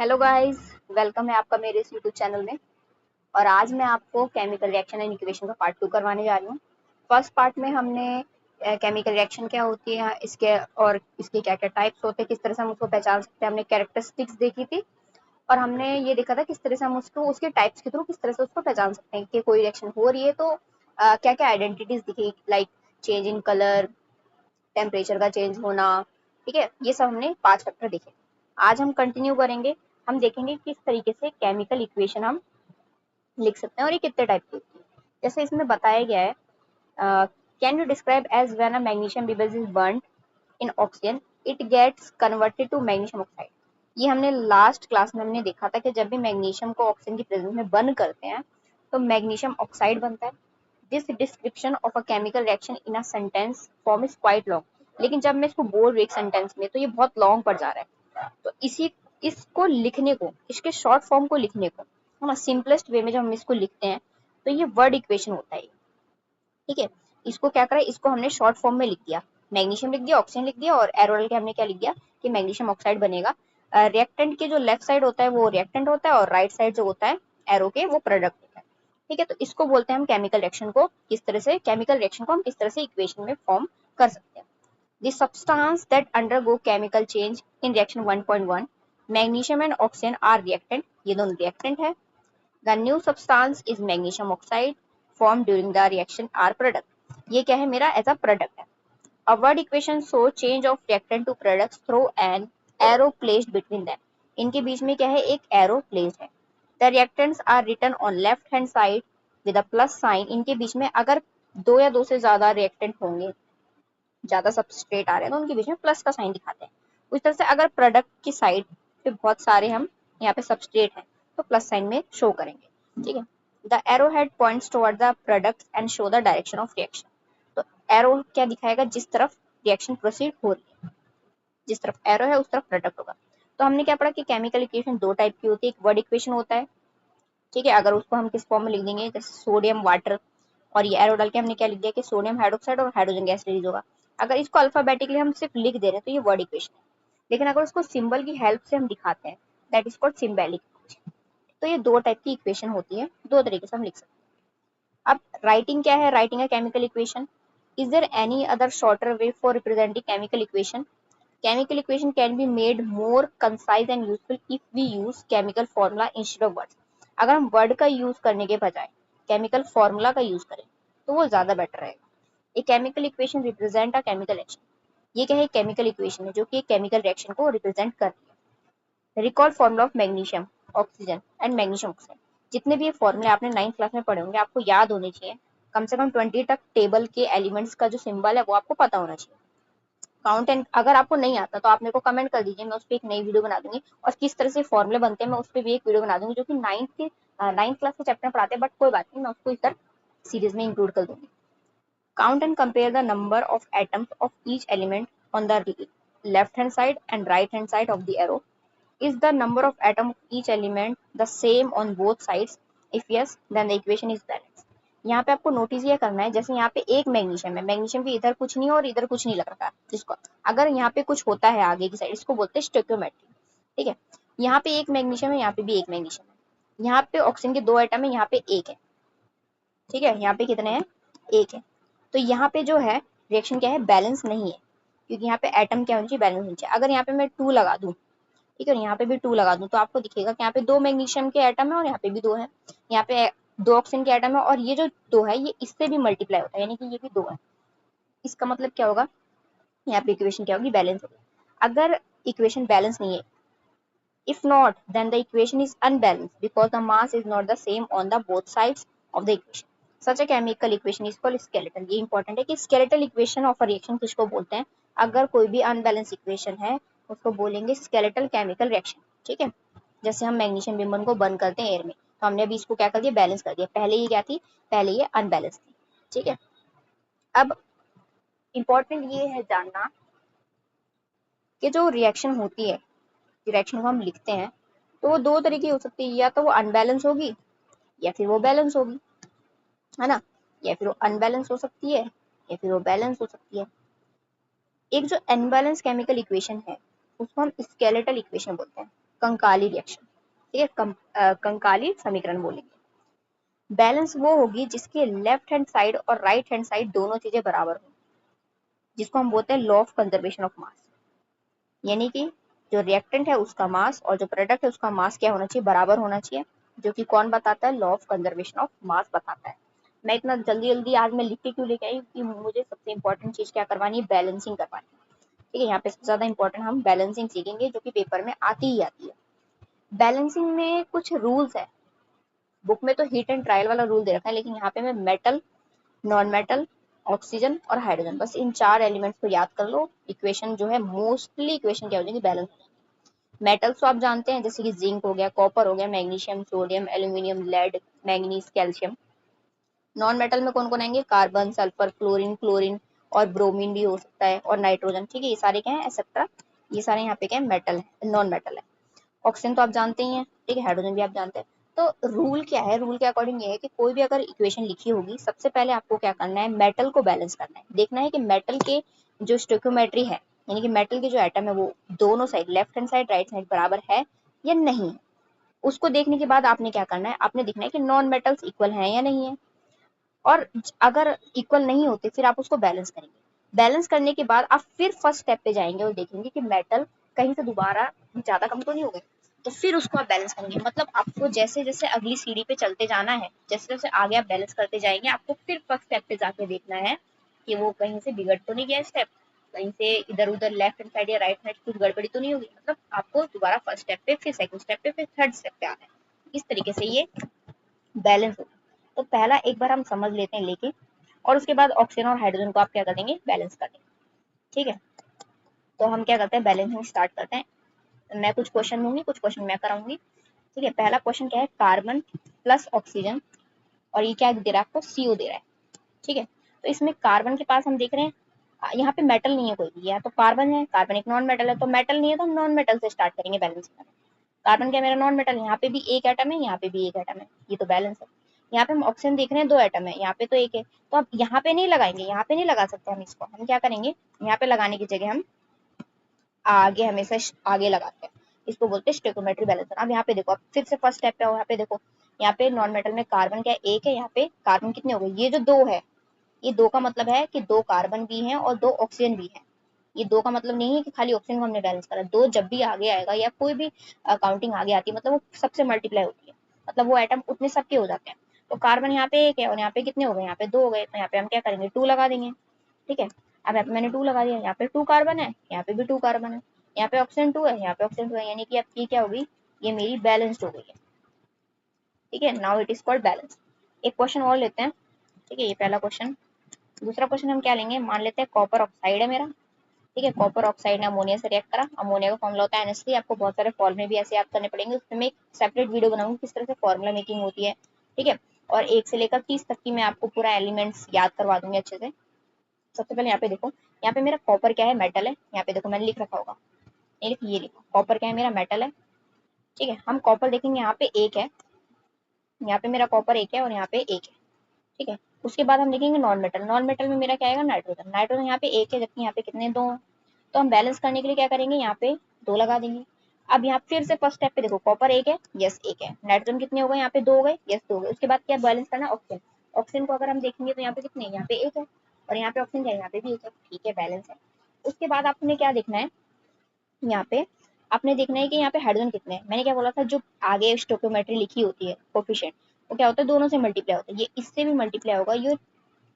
Hello guys, welcome है आपका मेरे इस यूट्यूब चैनल में। और आज मैं आपको केमिकल रिएक्शन एंड इक्वेशन का पार्ट 2 करवाने जा रही हूँ। फर्स्ट पार्ट में हमने केमिकल रिएक्शन क्या होती है, इसके और इसके क्या क्या टाइप्स होते हैं, किस तरह से हम उसको पहचान सकते हैं, हमने कैरेक्टरिस्टिक्स देखी थी। और हमने ये देखा था किस तरह से हम उसको उसके टाइप्स के थ्रू किस तरह से उसको पहचान सकते हैं कि कोई रिएक्शन हो रही है तो क्या क्या आइडेंटिटीज दिखेगी, like change in colour, temperature का चेंज होना। ठीक है, ये सब हमने 5 फैक्टर देखे। आज हम कंटिन्यू करेंगे। हम देखेंगे किस तरीके से केमिकल इक्वेशन हम लिख सकते हैं और ये कितने टाइप की होती है। जैसे इसमें बताया गया है, can you describe as when a magnesium बीबल्स is burned in oxygen it gets converted to magnesium oxide. ये हमने लास्ट क्लास में हमने देखा था कि जब भी मैग्नीशियम को ऑक्सीजन की प्रेजेंस में बर्न करते हैं तो मैग्नीशियम ऑक्साइड बनता है। This description of a chemical reaction in a sentence form is quite long. लेकिन जब मैं इसको बोल रही एक सेंटेंस में तो ये बहुत लॉन्ग पड़ जा रहा है। तो इसी इसको लिखने को, इसके शॉर्ट फॉर्म को लिखने को, है ना, सिंपलेस्ट वे में जब हम इसको लिखते हैं तो ये वर्ड इक्वेशन होता है। ठीक है, इसको क्या करें, इसको हमने शॉर्ट फॉर्म में लिख दिया, मैग्नीशियम लिख दिया, ऑक्सीजन लिख दिया, और एरो डाल के हमने क्या लिख दिया कि मैग्नीशियम ऑक्साइड बनेगा। रिएक्टेंट के जो लेफ्ट साइड होता है वो रिएक्टेंट होता है और राइट साइड जो होता है एरो के वो प्रोडक्ट होता है। ठीक है, तो इसको बोलते हैं हम केमिकल रिएक्शन को, किस तरह से केमिकल रिएक्शन को हम किस तरह से इक्वेशन में फॉर्म कर सकते हैं। The substance that undergo chemical change in reaction 1.1, magnesium and oxygen are reactant, ये दोनों reactant है। The new substance is magnesium oxide formed during the reaction are product, ये क्या है मेरा as a product है। A word equation show change of reactant to products through an arrow placed between them, इनके बीच में क्या है, एक arrow placed है। The reactants are written on left hand side with a plus sign, इनके बीच में अगर दो या दो से ज्यादा reactant होंगे, ज्यादा सबस्ट्रेट आ रहे हैं तो उनके बीच में प्लस का साइन दिखाते हैं। उस तरह से अगर प्रोडक्ट की साइड पे बहुत सारे हम यहाँ पे सबस्ट्रेट हैं तो प्लस साइन में शो करेंगे। ठीक है, the arrow head points toward the product and show the direction of reaction. तो एरो क्या दिखाएगा, जिस तरफ रिएक्शन प्रोसीड हो रही है, जिस तरफ एरो है उस तरफ प्रोडक्ट होगा। तो हमने क्या पढ़ा कि केमिकल इक्वेशन दो टाइप की होती है, एक वर्ड इक्वेशन होता है। ठीक है, अगर उसको हम किस फॉर्म में लिख देंगे, जैसे सोडियम वाटर, और ये एरो डाल के हमने क्या लिख दिया कि सोडियम हाइड्रोक्साइड और हाइड्रोजन गैस रिलीज होगा। अगर इसको अल्फाबेटिकली हम सिर्फ लिख दे रहे हैं तो ये वर्ड इक्वेशन है। लेकिन अगर उसको सिंबल की हेल्प से हम दिखाते हैं, दैट इज कॉल्ड सिंबैलिक। तो ये दो टाइप की इक्वेशन होती है, दो तरीके से हम लिख सकते हैं। अब राइटिंग क्या है, writing a chemical equation, is there any other shorter way for representing chemical equation? Chemical equation can be made more concise and useful if we use chemical formula instead of words. अगर हम word का use करने के बजाय chemical formula का use करें तो वो ज्यादा बेटर रहेगा। एक chemical equation represent a chemical action, ये क्या है, केमिकल इक्वेशन है जो कि एक केमिकल रिएक्शन को रिप्रेजेंट कर रही है। Recall formula of magnesium oxygen and magnesium oxide, जितने भी ये फॉर्मूले आपने 9th क्लास में पढ़े होंगे आपको याद होने चाहिए। कम से कम 20 तक टेबल के एलिमेंट्स का जो सिंबल है वो आपको पता होना चाहिए। काउंट एंड अगर आपको नहीं आता तो आप मेरे को कमेंट कर दीजिए, मैं उस पर एक नई वीडियो बना दूंगी। और किस तरह से फॉर्मुले बनते हैं मैं उस पर भी एक वीडियो बना दूंगी, जो कि 9th क्लास के चैप्टर में पढ़ाते हैं, बट कोई बात नहीं, मैं उसको इस तरह सीरीज में इंक्लूड कर दूंगी। Count and compare the number of atoms of each element on the left hand side and right hand side of the arrow. Is the number of atom of each element the same on both sides? If yes then the equation is balance. यहाँ पे आपको notice ये करना है, जैसे यहाँ पे एक मैग्नीशियम है, मैग्नीशियम के इधर कुछ नहीं और इधर कुछ नहीं लग रहा है, जिसको अगर यहाँ पे कुछ होता है आगे की साइड, इसको बोलते हैं स्टोइकियोमेट्री। ठीक है, यहाँ पे एक मैग्नीशियम है, यहाँ पे भी एक मैग्नीशियम है, यहाँ पे ऑक्सीजन के दो एटम है, यहाँ पे एक है। ठीक है, यहाँ पे कितने हैं, एक है। तो यहाँ पे जो है रिएक्शन क्या है, बैलेंस नहीं है, क्योंकि यहाँ पे एटम क्या होनी चाहिए, बैलेंस होनी चाहिए। अगर यहाँ पे मैं 2 लगा दूं, ठीक है, यहाँ पे भी 2 लगा दूं तो आपको दिखेगा कि यहाँ पे 2 मैग्नीशियम के एटम है और यहाँ पे भी 2 है। यहाँ पे 2 ऑक्सीजन के एटम है और ये जो 2 है ये इससे भी मल्टीप्लाई होता है, यानी कि ये भी 2 है। इसका मतलब क्या होगा, यहाँ पे इक्वेशन क्या होगी, बैलेंस होगी। अगर इक्वेशन बैलेंस नहीं है, if not then the equation is unbalanced because the mass is not the same on the both sides of the equation. Such a chemical equation is called skeletal. ये important है कि skeletal equation of a reaction किसको बोलते हैं, अगर कोई भी unbalance equation है उसको बोलेंगे skeletal chemical reaction। ठीक है, जैसे हम मैग्नीशियम बिम्बन को बर्न करते हैं एयर में, तो हमने अभी इसको क्या कर दिया, बैलेंस कर दिया। पहले ये क्या थी, पहले ये अनबैलेंस थी। ठीक है, अब इम्पोर्टेंट ये है जानना कि जो रिएक्शन होती है, रिएक्शन को हम लिखते हैं तो वो दो तरीके हो सकती है, या तो वो अनबैलेंस होगी या फिर वो बैलेंस होगी, है ना, या फिर वो अनबैलेंस हो सकती है या फिर वो बैलेंस हो सकती है। एक जो अनबैलेंस केमिकल इक्वेशन है उसको हम स्केलेटल इक्वेशन बोलते हैं। कंकाली रिएक्शन, ठीक है, कंकाली समीकरण बोलेंगे। बैलेंस वो होगी जिसके लेफ्ट हैंड साइड और राइट हैंड साइड दोनों चीजें बराबर हो, जिसको हम बोलते हैं law of conservation of mass. यानी कि जो रिएक्टेंट है उसका मास और जो प्रोडक्ट है उसका मास क्या होना चाहिए, बराबर होना चाहिए, जो कि कौन बताता है, law of conservation of mass बताता है। मैं इतना जल्दी जल्दी आज मैं लिख के क्यों लेके आई, क्योंकि मुझे सबसे इंपॉर्टेंट चीज क्या करवानी है, बैलेंसिंग करवानी है। ठीक है, यहाँ पे सबसे ज्यादा इंपॉर्टेंट हम बैलेंसिंग सीखेंगे, जो कि पेपर में आती ही आती है। बैलेंसिंग में कुछ रूल्स है, बुक में तो हीट एंड ट्रायल वाला रूल दे रखा है, लेकिन यहाँ पे मैं मेटल, नॉन मेटल, ऑक्सीजन और हाइड्रोजन, बस इन 4 एलिमेंट्स को याद कर लो। इक्वेशन जो है मोस्टली इक्वेशन क्या हो जाएगी, बैलेंस। मेटल्स तो आप जानते हैं, जैसे कि जिंक हो गया, कॉपर हो गया, magnesium, sodium, aluminium, lead, manganese, calcium. Non metal में कौन कौन आएंगे, कार्बन, सल्फर, क्लोरीन, और ब्रोमीन भी हो सकता है, और नाइट्रोजन। ठीक है, ये सारे क्या है, एक्सेट्रा, ये सारे यहाँ पे क्या है, मेटल है, नॉन मेटल है। ऑक्सीजन तो आप जानते ही हैं, ठीक है, हाइड्रोजन भी आप जानते हैं। तो रूल क्या है, रूल के अकॉर्डिंग ये है कि कोई भी अगर इक्वेशन लिखी होगी, सबसे पहले आपको क्या करना है, मेटल को बैलेंस करना है। देखना है कि मेटल के जो स्टोइकियोमेट्री है, यानी कि मेटल के जो एटम है वो दोनों side, left hand side, right side बराबर है या नहीं। उसको देखने के बाद आपने क्या करना है, आपने देखना है कि नॉन मेटल्स इक्वल हैं या नहीं है, और अगर इक्वल नहीं होते फिर आप उसको बैलेंस करेंगे। बैलेंस करने के बाद आप फिर फर्स्ट स्टेप पे जाएंगे और देखेंगे कि मेटल कहीं से दोबारा ज्यादा कम तो नहीं हो गए, तो फिर उसको आप बैलेंस करेंगे। मतलब आपको जैसे जैसे अगली सीढ़ी पे चलते जाना है, जैसे जैसे आगे आप बैलेंस करते जाएंगे, आपको फिर फर्स्ट स्टेप पे जाके देखना है कि वो कहीं से बिगड़ तो नहीं गया स्टेप, कहीं से इधर उधर लेफ्ट हैंड साइड या राइट साइड कुछ गड़बड़ी तो नहीं होगी। मतलब आपको दोबारा फर्स्ट स्टेप पे, फिर सेकंड स्टेप पे, फिर थर्ड स्टेप पे आना है। इस तरीके से ये बैलेंस होगा। तो पहला एक बार हम समझ लेते हैं लेके, और उसके बाद ऑक्सीजन और हाइड्रोजन को आप क्या कर देंगे, बैलेंस कर देंगे। ठीक है, तो हम क्या करते हैं, बैलेंसिंग स्टार्ट करते हैं। मैं कुछ क्वेश्चन दूंगी, कुछ क्वेश्चन मैं कराऊंगी। ठीक है, पहला क्वेश्चन क्या है, कार्बन प्लस ऑक्सीजन, और ये क्या दे रहा है आपको, CO दे रहा है। ठीक है, तो इसमें कार्बन के पास हम देख रहे हैं यहाँ पे मेटल नहीं है कोई भी, या तो कार्बन है, कार्बन एक नॉन मेटल है, तो मेटल नहीं है तो हम नॉन मेटल से स्टार्ट करेंगे बैलेंस करना। कार्बन क्या मेरा नॉन मेटल, यहाँ पे भी एक एटम है, यहाँ पे भी एक एटम है, ये तो बैलेंस है। यहाँ पे हम ऑक्सीजन देख रहे हैं, 2 एटम है, यहाँ पे तो एक है, तो अब यहाँ पे नहीं लगाएंगे, यहाँ पे नहीं लगा सकते हम इसको। हम क्या करेंगे, यहाँ पे लगाने की जगह हम आगे, हमेशा आगे लगाते हैं। इसको बोलते हैं स्टोइकियोमेट्रिक बैलेंस। अब यहाँ पे देखो, अब फिर से फर्स्ट स्टेप पे हो, यहाँ पे देखो, यहाँ पे नॉन मेटल में कार्बन क्या एक है, यहाँ पे कार्बन कितने हो गए, ये जो 2 है, ये 2 का मतलब है कि 2 कार्बन भी हैं और 2 ऑक्सीजन भी है। ये 2 का मतलब नहीं है कि खाली ऑक्सीजन को हमने बैलेंस करा। 2 जब भी आगे आएगा या कोई भी काउंटिंग आगे आती है, मतलब वो सबसे मल्टीप्लाई होती है, मतलब वो एटम उतने सबके हो जाते हैं। तो कार्बन यहाँ पे एक है और यहाँ पे कितने हो गए, यहाँ पे 2 हो गए, तो यहाँ पे हम क्या करेंगे, 2 लगा देंगे। ठीक है, अब यहाँ पे मैंने 2 लगा दिया, यहाँ पे 2 कार्बन है, यहाँ पे भी 2 कार्बन है, यहाँ पे ऑक्सीजन 2 है, यहाँ पे ऑक्सीजन 2 है, यानी कि अब ये क्या होगी, ये मेरी बैलेंस्ड हो गई है। ठीक है, now it is called balance. एक क्वेश्चन और लेते हैं। ठीक है, ये पहला क्वेश्चन। दूसरा क्वेश्चन हम क्या लेंगे, मान लेते हैं कॉपर ऑक्साइड है मेरा। ठीक है, कॉपर ऑक्साइड ने अमोनिया से रिएक्ट करा। अमोनिया का फॉर्मूला होता है NH3। आपको बहुत सारे फॉर्मूले भी ऐसे याद करने पड़ेंगे, उसमें मैं एक सेपरेट वीडियो बनाऊंगी किस तरह से फॉर्मूला मेकिंग होती है। ठीक है, और 1 से लेकर 30 तक की मैं आपको पूरा एलिमेंट्स याद करवा दूंगी अच्छे से। सबसे पहले यहाँ पे देखो, यहाँ पे मेरा कॉपर क्या है, मेटल है। यहाँ पे देखो मैंने लिख रखा होगा, ये लिखो, कॉपर क्या है, मेरा मेटल है। ठीक है, हम कॉपर देखेंगे, यहाँ पे एक है, यहाँ पे मेरा कॉपर एक है और यहाँ पे एक है। ठीक है, उसके बाद हम देखेंगे नॉन मेटल। नॉन मेटल में मेरा क्या आएगा, नाइट्रोजन। नाइट्रोजन यहाँ पे एक है, जबकि यहाँ पे कितने, 2। तो हम बैलेंस करने के लिए क्या करेंगे, यहाँ पे 2 लगा देंगे। अब यहाँ फिर से फर्स्ट स्टेप पे देखो, कॉपर एक है, यस एक है, नाइट्रोजन कितने हो गए, यहाँ पे 2 हो गए, यस 2 हो गए। उसके बाद क्या बैलेंस करना, ऑक्सीजन। ऑक्सीजन को अगर हम देखेंगे तो यहाँ पे कितने, यहाँ पे एक है, और यहाँ पे ऑक्सीजन क्या है, यहाँ पे भी एक है। ठीक है, बैलेंस है। उसके बाद आपने क्या देखना है, यहाँ पे आपने देखना है कि यहाँ पे हाइड्रोजन कितने हैं। मैंने क्या बोला था, जो आगे स्टोइकियोमेट्री लिखी होती है, कोफिशिएंट, वो क्या होता है, दोनों से मल्टीप्लाई होता है। ये इससे भी मल्टीप्लाई होगा, ये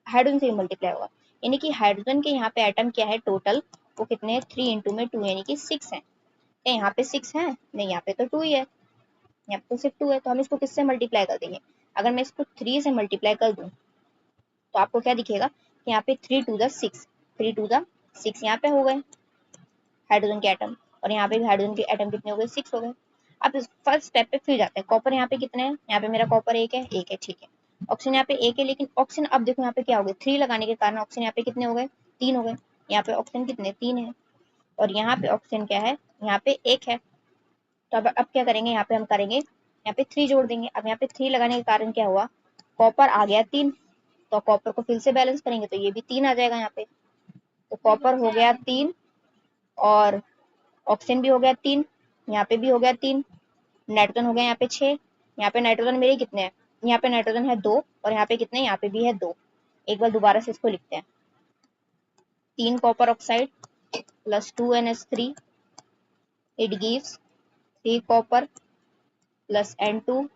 हाइड्रोजन से भी मल्टीप्लाई होगा। यानी कि हाइड्रोजन के यहाँ पे एटम क्या है टोटल, वो कितने हैं, 3 इंटू में 2 यानी कि 6 है। क्या यहाँ पे 6 है, नहीं, यहाँ पे तो 2 ही है, यहाँ पे तो सिर्फ 2 है। तो हम इसको किससे मल्टीप्लाई कर देंगे, अगर मैं इसको 3 से मल्टीप्लाई कर दूं तो आपको क्या दिखेगा कि यहाँ पे 3 टू द 6, 3 टू द 6 यहाँ पे हो गए हाइड्रोजन के एटम, और यहाँ पे भी हाइड्रोजन के एटम कितने हो गए, 6 हो गए। अब इस फर्स्ट स्टेप पे फिर जाते हैं, कॉपर यहाँ पे कितने हैं, यहाँ पे मेरा कॉपर एक है, ठीक है। ऑक्सीजन यहाँ पे एक है, लेकिन ऑक्सीजन अब देखो यहाँ पे क्या हो गए, 3 लगाने के कारण ऑक्सीजन यहाँ पे कितने हो गए, 3 हो गए। यहाँ पे ऑक्सीजन कितने, 3 है, और यहाँ पे ऑक्सीजन क्या है, यहाँ पे एक है। तो अब क्या करेंगे, यहाँ पे हम करेंगे, यहाँ पे 3 जोड़ देंगे। अब यहाँ पे 3 लगाने के कारण क्या हुआ, कॉपर आ गया 3, तो कॉपर को फिर से बैलेंस करेंगे तो ये भी 3 आ जाएगा यहाँ पे। तो कॉपर हो गया 3 और ऑक्सीजन भी हो गया 3, यहाँ पे भी हो गया 3, नाइट्रोजन हो गया यहाँ पे 6। यहाँ पे नाइट्रोजन मेरे कितने हैं, यहाँ पे नाइट्रोजन है 2, और यहाँ पे कितने, यहाँ पे भी है 2। एक बार दोबारा से इसको लिखते हैं, 3 copper oxide plus 2NH3, it gives 3 copper plus N2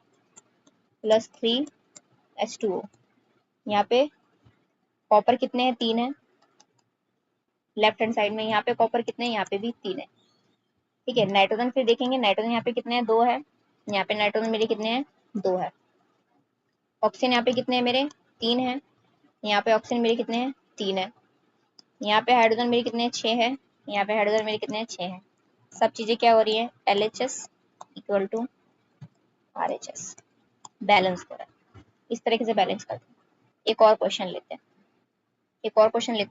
plus 3H2O। यहाँ पे कॉपर कितने हैं, 3 है लेफ्ट हैंड साइड में, यहाँ पे कॉपर कितने हैं, यहाँ पे भी 3 है। ठीक है, नाइट्रोजन फिर देखेंगे, नाइट्रोजन यहाँ पे कितने हैं, 2 है। यहाँ पे नाइट्रोजन मेरे कितने हैं, 2 है। ऑक्सीजन यहाँ पे कितने हैं मेरे, 3 है। यहाँ पे ऑक्सीजन मेरे कितने हैं, 3 है। यहाँ पे हाइड्रोजन मेरे कितने हैं, 6 है। यहाँ पे हाइड्रोजन मेरे कितने हैं, 6 है। सब चीजें क्या हो रही है, LHS equal to RHS, balance हो रहा है। इस तरीके से बैलेंस करते हैं। एक और क्वेश्चन लेते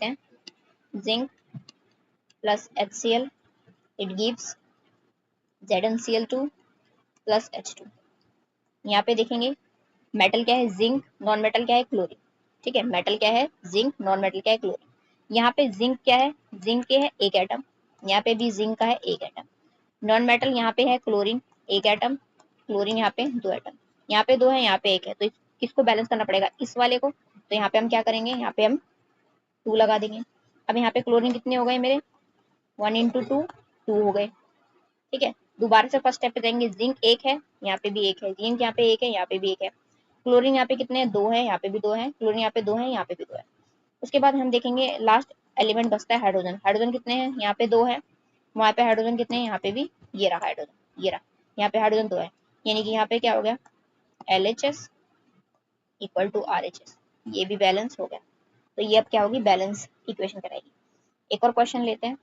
हैं, zinc plus HCl, it gives ZnCl2 plus H2। यहाँ पे देखेंगे मेटल क्या है, जिंक, नॉन मेटल क्या है, क्लोरीन। ठीक है, मेटल क्या है जिंक, नॉन मेटल क्या है क्लोरीन। यहाँ पे जिंक क्या है, जिंक के है एक एटम, यहाँ पे भी जिंक का है एक एटम। नॉन मेटल यहाँ पे है क्लोरीन, एक एटम, क्लोरीन यहाँ पे 2 एटम। यहाँ पे 2 है, यहाँ पे 1 है, तो किसको बैलेंस करना पड़ेगा, इस वाले को। तो यहाँ पे हम क्या करेंगे, यहाँ पे हम 2 लगा देंगे। अब यहाँ पे क्लोरीन कितने हो गए मेरे, 1 इंटू 2, 2 हो गए। ठीक है, दोबारा से फर्स्ट स्टेप पे जाएंगे, जिंक 1 है, यहाँ पे भी 1 है, जिंक यहाँ पे 1 है, यहाँ पे भी 1 है। क्लोरीन यहाँ पे कितने हैं, 2 है, यहाँ पे भी 2 है। क्लोरीन यहाँ पे 2 है, यहाँ पे भी 2 है। उसके बाद हम देखेंगे लास्ट एलिमेंट बचता है हाइड्रोजन। हाइड्रोजन कितने हैं, यहाँ पे 2 है, वहाँ पे हाइड्रोजन कितने हैं, यहाँ पे भी, ये रहा हाइड्रोजन, ये रहा, यहाँ पे हाइड्रोजन 2 है। यानी कि यहाँ पे क्या हो गया, LHS इक्वल टू RHS, ये भी बैलेंस हो गया। तो ये अब क्या होगी, बैलेंस इक्वेशन कराएगी। एक और क्वेश्चन लेते हैं,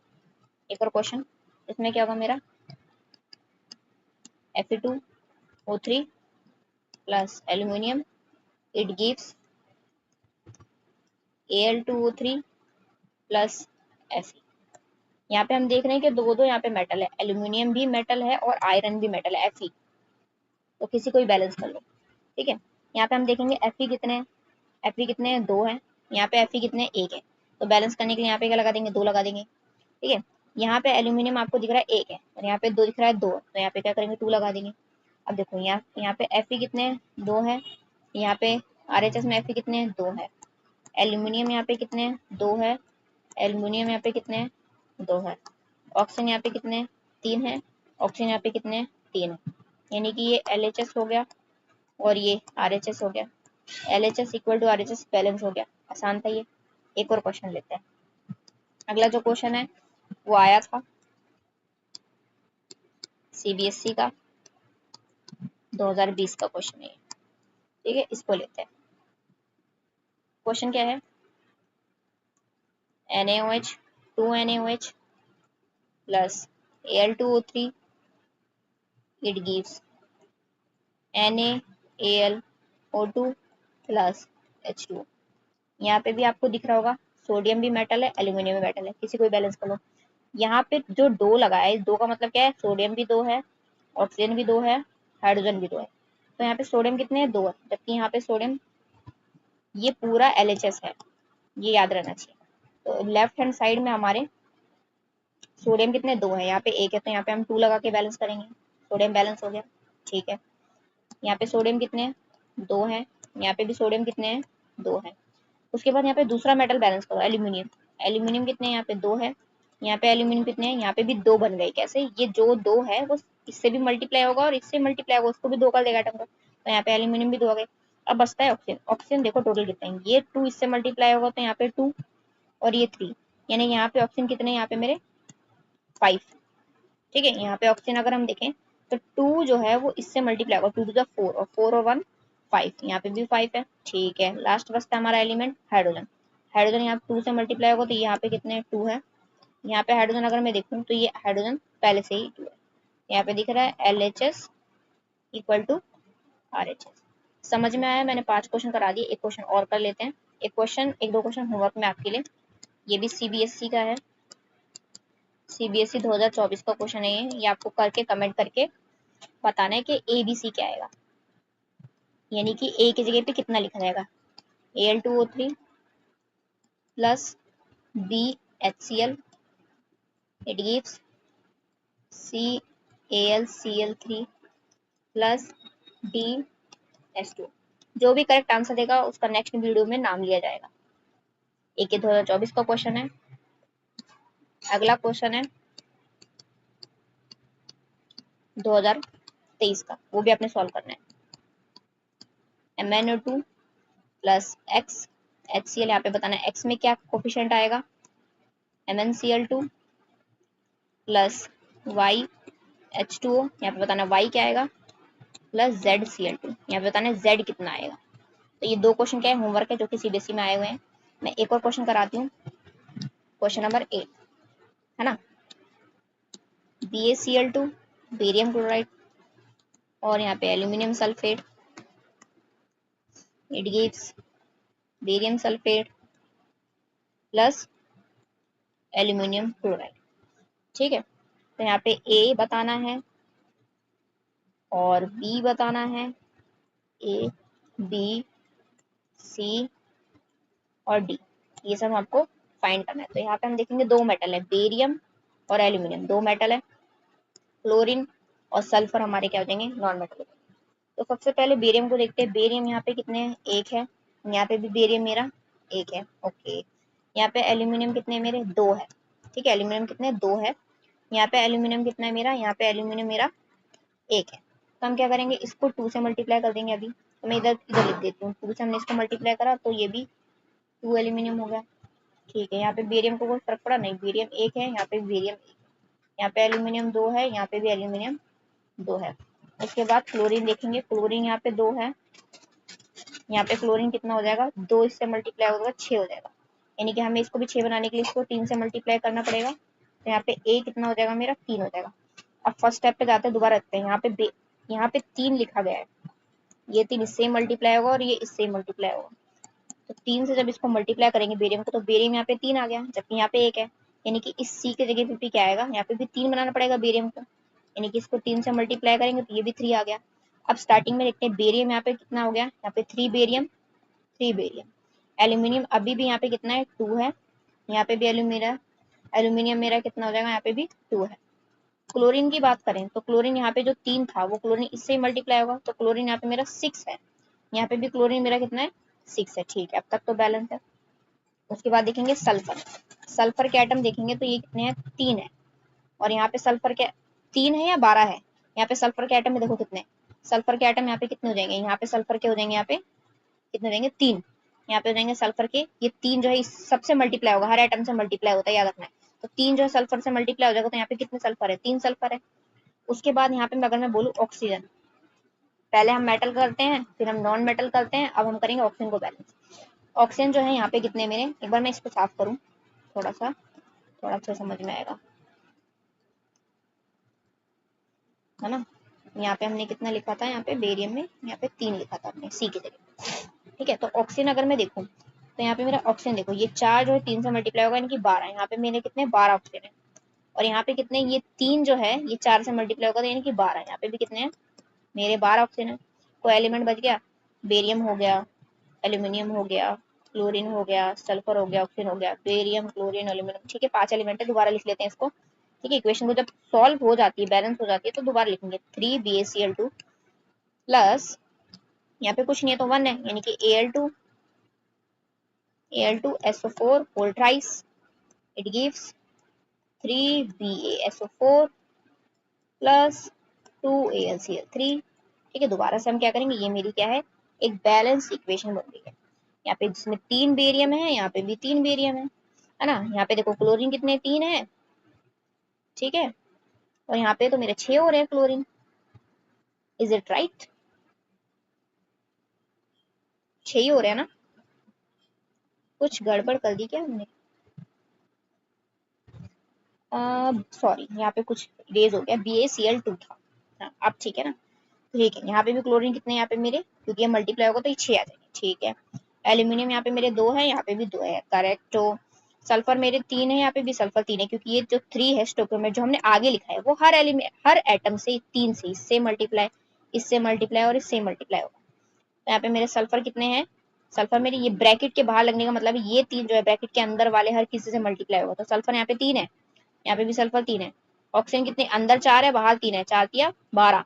एक और क्वेश्चन, इसमें क्या होगा मेरा, Fe2O3 plus aluminium, it gives Al2O3 plus Fe। यहाँ पे हम देख रहे हैं कि दो दो यहाँ पे मेटल है, एल्यूमिनियम भी मेटल है और आयरन भी मेटल है, Fe। तो किसी को भी बैलेंस कर लो। ठीक है, यहाँ पे हम देखेंगे Fe कितने हैं, Fe कितने हैं, 2 है। यहाँ पे Fe कितने हैं, 1 है। तो बैलेंस करने के लिए यहाँ पे क्या लगा देंगे, 2 लगा देंगे। ठीक है, यहाँ पे एल्यूमिनियम आपको दिख रहा है 1 है, और यहाँ पे 2 दिख रहा है, 2, तो यहाँ पे क्या करेंगे, 2 लगा देंगे। अब देखो यहाँ पे Fe कितने हैं, 2 है। यहाँ पे RHS में Fe कितने हैं, 2 है। एल्यूमिनियम यहाँ पे कितने हैं, 2 है। एल्यूमिनियम यहाँ पे कितने हैं, 2 है। ऑक्सीजन यहाँ पे कितने हैं, 3 है। ऑक्सीजन यहाँ पे कितने हैं, 3 है। यानी कि ये LHS हो गया और ये RHS हो गया। LHS equal to RHS balance हो गया। आसान था ये। एक और क्वेश्चन लेते हैं। अगला जो क्वेश्चन है वो आया था CBSE का, 2020 का क्वेश्चन है। ठीक है, इसको लेते हैं। क्वेश्चन क्या है, NaOH 2NaOH plus Al2O3, it gives NaAlO2 plus H2O। यहाँ पे भी आपको दिख रहा होगा, सोडियम भी मेटल है, एल्यूमिनियम भी मेटल है, किसी को भी बैलेंस कर लो। यहाँ पे जो 2 लगा है, इस 2 का मतलब क्या है, सोडियम भी 2 है, ऑक्सीजन भी 2 है, हाइड्रोजन भी 2 है। तो यहाँ पे सोडियम कितने हैं, 2 है, जबकि यहाँ पे सोडियम, ये पूरा LHS है, ये याद रहना चाहिए। तो लेफ्ट हैंड साइड में हमारे सोडियम कितने, 2 है, यहाँ पे 1 है, तो यहाँ पे हम 2 लगा के बैलेंस करेंगे, सोडियम बैलेंस हो गया। ठीक है, यहाँ पे सोडियम कितने हैं, 2 है। यहाँ पे भी सोडियम कितने हैं, 2 है। उसके बाद यहाँ पे दूसरा मेटल बैलेंस करो, एल्यूमिनियम। एल्यूमिनियम कितने हैं, यहाँ पे 2 है। यहाँ पे एल्यूमिनियम कितने हैं, यहाँ पे भी 2 बन गए। कैसे, ये जो 2 है वो इससे भी मल्टीप्लाई होगा और इससे मल्टीप्लाई होगा, उसको भी 2 कर देगा एटम को। तो यहाँ पे एल्यूमिनियम भी 2 आ गए। अब बचता है ऑक्सीजन। ऑक्सीजन देखो टोटल कितने हैं, ये 2 इससे मल्टीप्लाई होगा तो यहाँ पे 2 और ये 3, यानी यहाँ पे ऑक्सीजन कितने हैं, यहाँ पे मेरे 5। ठीक है, यहाँ पे ऑक्सीजन अगर हम देखें तो 2 जो है वो इससे मल्टीप्लाई होगा, 2 टू द 4, और 4 और 1 5, यहाँ पे भी 5 है। ठीक है, लास्ट बचता है हमारा एलिमेंट हाइड्रोजन। हाइड्रोजन यहाँ 2 से मल्टीप्लाई होगा तो यहाँ पे कितने 2 है। यहाँ पे हाइड्रोजन अगर मैं देखूँ तो ये हाइड्रोजन पहले से ही 2 है। यहाँ पे दिख रहा है LHS इक्वल टू RHS। समझ में आया, मैंने 5 क्वेश्चन करा दिए। एक क्वेश्चन और कर लेते हैं, एक दो क्वेश्चन होमवर्क में आपके लिए। ये भी CBSE का है, CBSE 2024 का क्वेश्चन है ये आपको करके कमेंट करके बताना है कि ABC क्या आएगा, यानी कि A की जगह पे कितना लिखा जाएगा। Al2O3 plus BHCl, it gives AlCl3 plus DH2। जो भी करेक्ट आंसर देगा उसका नेक्स्ट वीडियो में नाम लिया जाएगा। एक ये 2024 का क्वेश्चन है। अगला क्वेश्चन है 2023 का, वो भी आपने सॉल्व करना है। MnO2 प्लस X HCl, यहाँ पे बताना है X में क्या कोफिशिएंट आएगा। MnCl2 प्लस Y H2O, यहाँ पे बताना Y क्या आएगा, प्लस ZCl2, यहाँ पे बताना है Z कितना आएगा। तो ये दो क्वेश्चन क्या है, होमवर्क है जो कि सीबीएसई में आए हुए हैं। मैं एक और क्वेश्चन कराती हूँ, क्वेश्चन नंबर 8 है ना। BaCl2 बेरियम क्लोराइड और यहाँ पे aluminium sulphate, it gives barium sulphate plus aluminium chloride. ठीक है, तो यहाँ पे ए बताना है और बी बताना है, ए बी सी और डी, ये सब आपको फाइंड करना है। तो यहाँ पे हम देखेंगे दो मेटल है, बेरियम और एल्यूमिनियम, दो मेटल है। क्लोरीन और सल्फर हमारे क्या हो जाएंगे, नॉन मेटल। तो सबसे पहले बेरियम को देखते हैं। बेरियम यहाँ पे कितने हैं, एक है। यहाँ पे भी बेरियम मेरा एक है, ओके। यहाँ पे एल्यूमिनियम कितने मेरे, दो है। ठीक है, एल्यूमिनियम कितने, दो है। यहाँ पे एल्यूमिनियम कितना है मेरा, यहाँ पे एल्यूमिनियम मेरा एक है। तो हम क्या करेंगे, इसको 2 से मल्टीप्लाई कर देंगे। अभी तो मैं इधर इधर लिख देती हूँ, 2 से हमने इसको मल्टीप्लाई करा तो ये भी 2 एल्यूमिनियम हो गया। ठीक है, यहाँ पे बेरियम को कोई फर्क पड़ा नहीं, बेरियम एक है, यहाँ पे बेरियम एक है। यहाँ पे एल्यूमिनियम दो है, यहाँ पे भी एल्यूमिनियम दो है। उसके बाद क्लोरीन देखेंगे, क्लोरीन यहाँ पे दो है। यहाँ पे क्लोरीन कितना हो जाएगा, दो इससे मल्टीप्लाई होगा 6 हो जाएगा। यानी कि हमें इसको भी 6 बनाने के लिए इसको 3 से मल्टीप्लाई करना पड़ेगा। तो यहाँ पे ए कितना हो जाएगा मेरा, 3 हो जाएगा। अब फर्स्ट स्टेप पे जाते हैं, दोबारा रखते हैं। यहाँ पे 3 लिखा गया है, ये 3 इससे मल्टीप्लाई होगा और ये इससे मल्टीप्लाई होगा। तो 3 से जब इसको मल्टीप्लाई करेंगे बेरियम को, तो बेरियम यहाँ पे 3 आ गया, जबकि यहाँ पे एक है। यानी कि इस सी की जगह पे क्या आएगा, यहाँ पे भी 3 बनाना पड़ेगा बेरियम को। यानी कि इसको 3 से मल्टीप्लाई करेंगे तो ये भी 3 आ गया। अब स्टार्टिंग में देखते हैं बेरियम यहाँ पे कितना हो गया, यहाँ पे 3 बेरियम, 3 बेरियम। एल्यूमिनियम अभी भी यहाँ पे कितना है, 2 है। यहाँ पे भी एल्यूमिनियम मेरा कितना हो जाएगा, यहाँ पे भी 2 है। क्लोरीन की बात करें तो क्लोरीन यहाँ पे जो 3 था वो क्लोरीन इससे ही मल्टीप्लाई होगा, तो क्लोरीन यहाँ पे मेरा 6 है। यहाँ पे भी क्लोरीन मेरा कितना है, 6 है। ठीक है, अब तक तो बैलेंस है। उसके बाद देखेंगे सल्फर। सल्फर के आइटम देखेंगे तो ये कितने हैं, 3 है। और यहाँ पे सल्फर के 3 है या 12 है, यहाँ पे सल्फर के आइटम में देखो कितने, सल्फर के आइटम यहाँ पे कितने हो जाएंगे, यहाँ पे सल्फर के हो जाएंगे, यहाँ पे कितने हो जाएंगे, 3। यहाँ पे हो जाएंगे सल्फर के, ये 3 जो है इस सबसे मल्टीप्लाई होगा, हर आइटम से मल्टीप्लाई होता है, याद रखना है। तो 3 जो है सल्फर से मल्टीप्लाई हो जाएगा, तो यहाँ पे कितने सल्फर है, 3 सल्फर है। उसके बाद यहाँ पे अगर मैं बोलूँ ऑक्सीजन, पहले हम मेटल करते हैं फिर हम नॉन मेटल करते हैं, अब हम करेंगे ऑक्सीजन को बैलेंस। ऑक्सीजन जो है यहाँ पे कितने मेरे, एक बार मैं इसको साफ करूँ थोड़ा अच्छा समझ में आएगा, है ना। यहाँ पे हमने कितना लिखा था, यहाँ पे बेरियम में यहाँ पे 3 लिखा था हमने सी की जगह। ठीक है, तो ऑक्सीजन अगर मैं देखूँ तो यहाँ पे मेरा ऑक्सीजन देखो, ये 4 जो है 3 से मल्टीप्लाई होगा, यानी कि 12। यहाँ पे मेरे कितने, 12 ऑक्सीजन है। और यहाँ पे कितने, ये 3 जो है ये 4 से मल्टीप्लाई होगा, यानी कि 12। यहाँ पे भी कितने हैं मेरे, 12 ऑक्सीजन है। कोई एलिमेंट बच गया, बेरियम हो गया, एल्यूमिनियम हो गया, क्लोरीन हो गया, सल्फर हो गया, ऑक्सीजन हो गया, बेरियम क्लोरीन एल्यूमिनियम। ठीक है, 5 एलिमेंट है, दोबारा लिख लेते हैं इसको। ठीक है, इक्वेशन को जब सॉल्व हो जाती है, बैलेंस हो जाती है, तो दोबारा लिखेंगे 3 BaCl2 प्लस, यहाँ पे कुछ नहीं है तो 1 है, यानी कि Al2SO4 whole thrice, it gives 3 BaSO4 plus 2AlCl3। ठीक है, दोबारा से हम क्या करेंगे, ये मेरी क्या है, एक बैलेंस इक्वेशन बन गई है। यहाँ पे जिसमें 3 बेरियम है, यहाँ पे भी 3 बेरियम है ना। यहाँ पे देखो क्लोरीन कितने, 3 है। ठीक है, और यहाँ पे तो मेरे 6 हो रहे हैं क्लोरीन। इज इट राइट, 6 ही हो रहे हैं ना, कुछ गड़बड़ कर दी क्या हमने, सॉरी यहाँ पे कुछ रेज हो गया, BaCl2 था। हाँ, अब ठीक है ना। ठीक है, यहाँ पे भी क्लोरीन कितने, यहाँ पे मेरे, क्योंकि ये मल्टीप्लाई होगा तो ये 6 आ जाएंगे। ठीक है, एल्यूमिनियम यहाँ पे मेरे 2 है, यहाँ पे भी 2 है, करेक्ट। तो सल्फर मेरे 3 है, यहाँ पे भी सल्फर 3 है, क्योंकि ये जो 3 है स्टोइकोमेट जो हमने आगे लिखा है, वो हर एटम से 3 से, इससे मल्टीप्लाई, इससे मल्टीप्लाई और इससे मल्टीप्लाई होगा। तो यहाँ पे मेरे सल्फर कितने हैं, सल्फर मेरे ये ब्रैकेट के बाहर लगने का मतलब ये 3 जो है ब्रैकेट के अंदर वाले हर किसी से मल्टीप्लाई होगा, तो सल्फर यहाँ पे 3 है, यहाँ पे भी सल्फर 3 है। ऑक्सीजन कितने अंदर 4 है, बाहर 3 है, 4 तिया 12।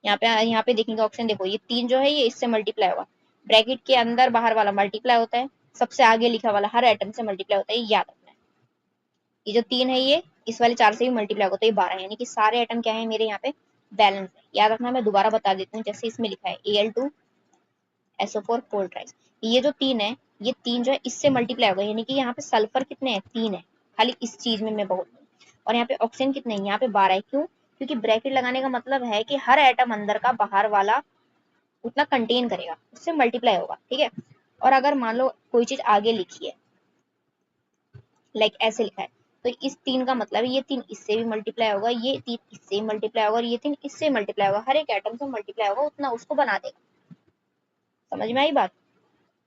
यहाँ पे देखेंगे ऑक्सीजन, देखो ये 3 जो है ये इससे मल्टीप्लाई होगा, ब्रैकेट के अंदर बाहर वाला मल्टीप्लाई होता है, सबसे आगे लिखा वाला हर एटम से मल्टीप्लाई होता है, ये याद रखना है। ये जो 3 है ये इस वाले 4 से भी मल्टीप्लाई होगा, तो ये 12 है, यानी कि सारे एटम क्या है मेरे यहाँ पे बैलेंस है। याद रखना, मैं दोबारा बता देती हूँ, जैसे इसमें लिखा है Al2SO4 कोल्ड ट्राइस, ये जो 3 है ये 3 जो है इससे मल्टीप्लाई होगा, यानी कि यहाँ पे सल्फर कितने हैं 3 है, खाली इस चीज में मैं बहुत हूँ। और यहाँ पे ऑक्सीजन कितने हैं, यहाँ पे 12 है, क्यों? क्योंकि ब्रैकेट लगाने का मतलब है कि हर एटम अंदर का बाहर वाला उतना कंटेन करेगा, उससे मल्टीप्लाई होगा, ठीक है। और अगर मान लो कोई चीज आगे लिखी है, लाइक ऐसे लिखा है, तो इस 3 का मतलब है ये 3 इससे भी मल्टीप्लाई होगा, ये 3 इससे भी मल्टीप्लाई होगा और ये 3 इससे मल्टीप्लाई होगा, हर एक एटम से मल्टीप्लाई होगा, उतना उसको बना देगा। समझ में आई बात?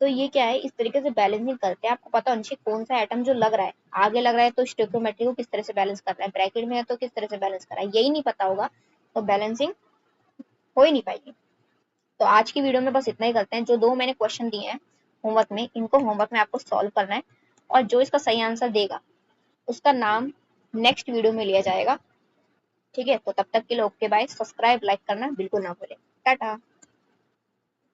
तो ये क्या है, इस तरीके से बैलेंसिंग करते हैं। आपको पता होना चाहिए कौन सा एटम जो लग रहा है, आगे लग रहा है तो स्टोइकियोमेट्री को किस तरह से बैलेंस कर रहा है, ब्रैकेट में है तो किस तरह से बैलेंस कर रहा है, यही नहीं पता होगा तो बैलेंसिंग हो ही नहीं पाएगी। तो आज की वीडियो में बस इतना ही करते हैं। जो 2 मैंने क्वेश्चन दिए हैं होमवर्क में, इनको होमवर्क में आपको सॉल्व करना है, और जो इसका सही आंसर देगा उसका नाम नेक्स्ट वीडियो में लिया जाएगा, ठीक है। तो तब तक के लिए ओके बाय, सब्सक्राइब लाइक करना बिल्कुल ना भूलें। टाटा।